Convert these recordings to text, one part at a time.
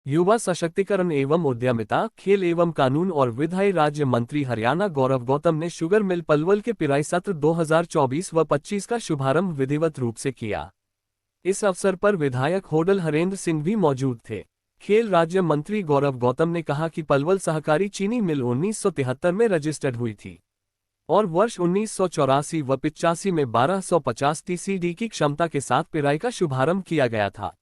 युवा सशक्तिकरण एवं उद्यमिता, खेल एवं कानून और विधायी राज्य मंत्री हरियाणा गौरव गौतम ने शुगर मिल पलवल के पिराई सत्र 2024 व 25 का शुभारंभ विधिवत रूप से किया। इस अवसर पर विधायक होडल हरेंद्र सिंह भी मौजूद थे। खेल राज्य मंत्री गौरव गौतम ने कहा कि पलवल सहकारी चीनी मिल 1973 में रजिस्टर्ड हुई थी और वर्ष 1984 व 85 में 1250 टीसीडी की क्षमता के साथ पिराई का शुभारंभ किया गया था।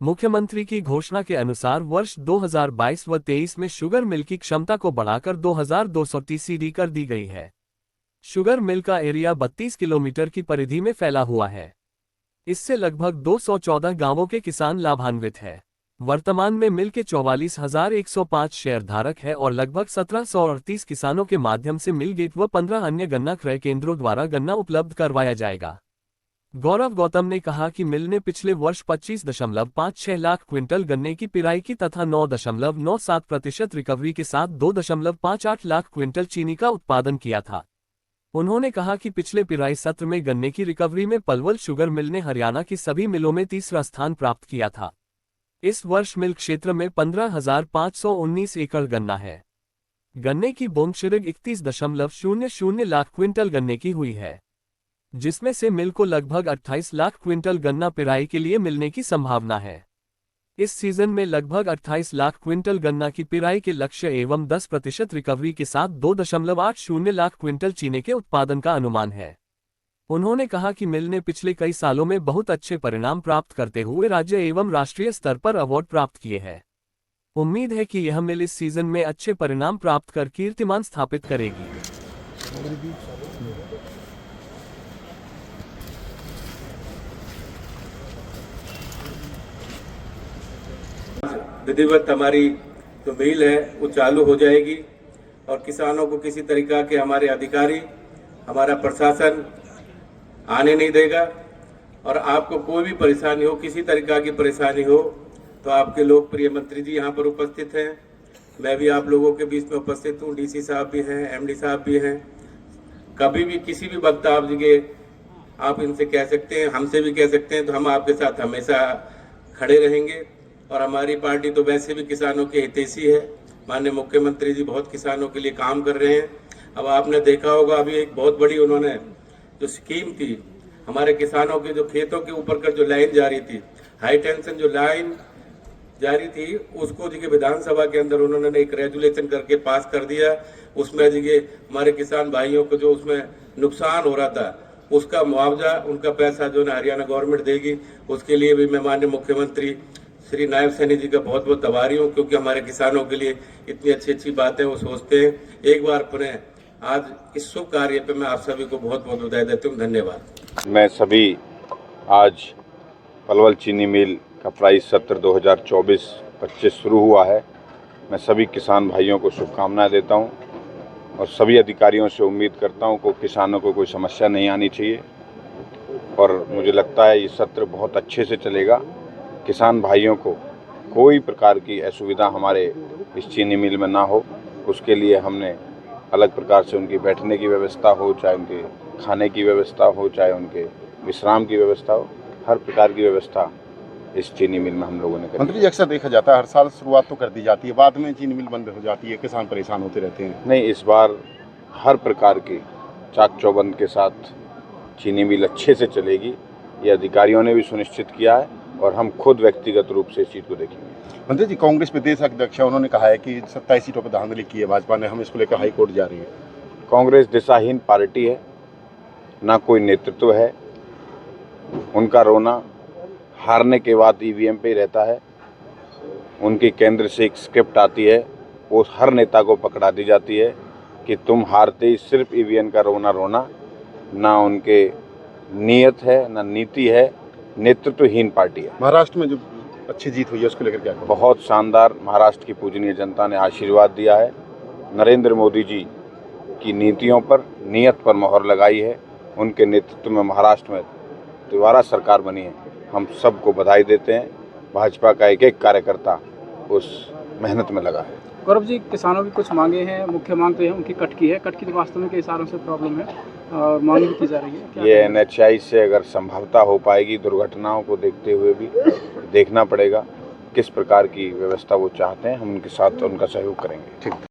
मुख्यमंत्री की घोषणा के अनुसार वर्ष 2022 व 23 में शुगर मिल की क्षमता को बढ़ाकर 2200 टीसीडी कर दी गई है। शुगर मिल का एरिया 32 किलोमीटर की परिधि में फैला हुआ है। इससे लगभग 214 गांवों के किसान लाभान्वित है। वर्तमान में मिल के 44,105 शेयरधारक है और लगभग 1738 किसानों के माध्यम से मिल गेट व 15 अन्य गन्ना क्रय केंद्रों द्वारा गन्ना उपलब्ध करवाया जाएगा। गौरव गौतम ने कहा कि मिल ने पिछले वर्ष 25.56 लाख क्विंटल गन्ने की पिराई की तथा 9.97% रिकवरी के साथ 2.58 लाख क्विंटल चीनी का उत्पादन किया था। उन्होंने कहा कि पिछले पिराई सत्र में गन्ने की रिकवरी में पलवल शुगर मिल ने हरियाणा की सभी मिलों में तीसरा स्थान प्राप्त किया था। इस वर्ष मिल क्षेत्र में 15,519 एकड़ गन्ना है। गन्ने की बोंगशिरग 31.00 लाख क्विंटल गन्ने की हुई है, जिसमें से मिल को लगभग 28 लाख क्विंटल गन्ना पिराई के लिए मिलने की संभावना है। इस सीजन में लगभग 28 लाख क्विंटल गन्ना की पिराई के लक्ष्य एवं 10% रिकवरी के साथ 2.80 लाख क्विंटल चीनी के उत्पादन का अनुमान है। उन्होंने कहा कि मिल ने पिछले कई सालों में बहुत अच्छे परिणाम प्राप्त करते हुए राज्य एवं राष्ट्रीय स्तर पर अवार्ड प्राप्त किए हैं। उम्मीद है कि यह मिल इस सीजन में अच्छे परिणाम प्राप्त कर कीर्तिमान स्थापित करेगी। विधिवत हमारी जो मिल है वो चालू हो जाएगी और किसानों को किसी तरीका के हमारे अधिकारी, हमारा प्रशासन आने नहीं देगा। और आपको कोई भी परेशानी हो, किसी तरीका की परेशानी हो, तो आपके लोकप्रिय मंत्री जी यहाँ पर उपस्थित हैं। मैं भी आप लोगों के बीच में उपस्थित हूँ। डीसी साहब भी हैं, एमडी साहब भी हैं। कभी भी किसी भी वक्त आप इनसे कह सकते हैं, हमसे भी कह सकते हैं, तो हम आपके साथ हमेशा खड़े रहेंगे। और हमारी पार्टी तो वैसे भी किसानों के हितैषी है। माननीय मुख्यमंत्री जी बहुत किसानों के लिए काम कर रहे हैं। अब आपने देखा होगा, अभी एक बहुत बड़ी उन्होंने जो स्कीम थी, हमारे किसानों के जो खेतों के ऊपर का जो लाइन जारी थी, हाई टेंशन जो लाइन जारी थी, उसको जी विधानसभा के अंदर उन्होंने एक रेजुलेशन करके पास कर दिया। उसमें जी हमारे किसान भाइयों को जो उसमें नुकसान हो रहा था, उसका मुआवजा, उनका पैसा जो है हरियाणा गवर्नमेंट देगी। उसके लिए भी मैं माननीय मुख्यमंत्री श्री नायब सैनी जी का बहुत बहुत आभारी हूँ, क्योंकि हमारे किसानों के लिए इतनी अच्छी अच्छी बातें वो सोचते हैं। एक बार पुनः आज इस शुभ कार्य पे मैं आप सभी को बहुत बहुत बधाई देता हूँ। धन्यवाद। मैं सभी आज पलवल चीनी मिल का प्राइस सत्र 2024-25 शुरू हुआ है। मैं सभी किसान भाइयों को शुभकामनाएं देता हूं और सभी अधिकारियों से उम्मीद करता हूं कि किसानों को कोई समस्या नहीं आनी चाहिए। और मुझे लगता है ये सत्र बहुत अच्छे से चलेगा। किसान भाइयों को कोई प्रकार की असुविधा हमारे इस चीनी मिल में ना हो, उसके लिए हमने अलग प्रकार से उनकी बैठने की व्यवस्था हो, चाहे उनके खाने की व्यवस्था हो, चाहे उनके विश्राम की व्यवस्था हो, हर प्रकार की व्यवस्था इस चीनी मिल में हम लोगों ने करी। मंत्री जी, अक्सर देखा जाता है हर साल शुरुआत तो कर दी जाती है, बाद में चीनी मिल बंद हो जाती है, किसान परेशान होते रहते हैं। नहीं, इस बार हर प्रकार की चाक चौबंद के साथ चीनी मिल अच्छे से चलेगी। ये अधिकारियों ने भी सुनिश्चित किया है और हम खुद व्यक्तिगत रूप से इस चीज़ को देखेंगे। मंत्री जी, कांग्रेस प्रदेश अध्यक्ष है, उन्होंने कहा है कि 27 सीटों पर धांधली की है भाजपा ने, हम इसको लेकर हाई कोर्ट जा रही है। कांग्रेस दिशाहीन पार्टी है, ना कोई नेतृत्व है। उनका रोना हारने के बाद ईवीएम पे ही रहता है। उनके केंद्र से एक स्क्रिप्ट आती है, वो हर नेता को पकड़ा दी जाती है कि तुम हारते ही सिर्फ ईवीएम का रोना रोना। ना उनके नीयत है, ना नीति है, नेतृत्वहीन पार्टी है। महाराष्ट्र में जो अच्छी जीत हुई है उसको लेकर क्या कहोगे? बहुत शानदार, महाराष्ट्र की पूजनीय जनता ने आशीर्वाद दिया है। नरेंद्र मोदी जी की नीतियों पर, नीयत पर मोहर लगाई है। उनके नेतृत्व में महाराष्ट्र में दोबारा सरकार बनी है। हम सबको बधाई देते हैं। भाजपा का एक एक कार्यकर्ता उस मेहनत में लगा है। गौरव जी, किसानों की कुछ मांगे हैं, मुख्य मांग तो है उनकी कट की है। कट की तो वास्तव में कई सालों से प्रॉब्लम है और मांग भी की जा रही है। ये NHI से अगर संभवता हो पाएगी, दुर्घटनाओं को देखते हुए भी देखना पड़ेगा। किस प्रकार की व्यवस्था वो चाहते हैं, हम उनके साथ उनका सहयोग करेंगे। ठीक।